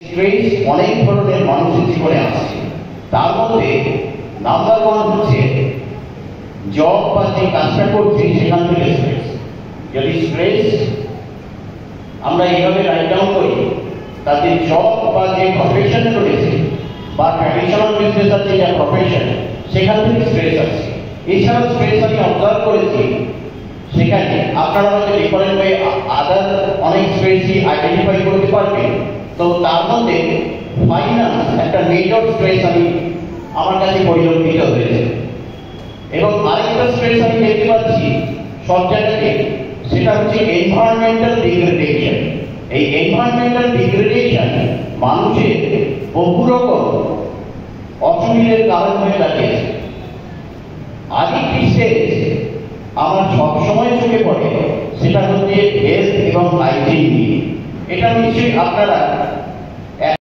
Stress অনেক ধরনের মানুষের জীবনে আসছে। তার মধ্যে নাম্বার ওয়ান হচ্ছে জব বা যে কাজটা করছি সেখান থেকে স্ট্রেস। যদি স্ট্রেস আমরা এইভাবে রাইট ডাউন করি, তাতে জব বা যে প্রফেশনে রয়েছে বা ট্র্যাডিশনাল বিজনেস আছে যা প্রফেশন, সেখান থেকে স্ট্রেস আসছে। এছাড়াও স্ট্রেস আমি অবজার্ভ করেছি সেখানে আপনারা হয়তো ডিফারেন্ট ওয়ে আদার অনেক স্ট্রেসই আইডেন্টিফাই করতে পারবেন। তো তার মধ্যে ফাইন্যান্স একটা মেজর স্ট্রেস আমার কাছে পরিলক্ষিত হয়েছে। এবং আরেকটা স্ট্রেস আমি দেখতে পাচ্ছি সব জায়গাতে, সেটা হচ্ছে এনভায়রনমেন্টাল ডিগ্রেডেশন। এই এনভায়রনমেন্টাল ডিগ্রেডেশন মানুষের বহু রকম অসুবিধার কারণ হয়ে দাঁড়িয়েছে। আরেকটি স্টেজ আমার সবসময় চোখে পড়ে, সেটা হচ্ছে হেলথ এবং হাইজিন নিয়ে। এটা নিশ্চয়ই আপনারা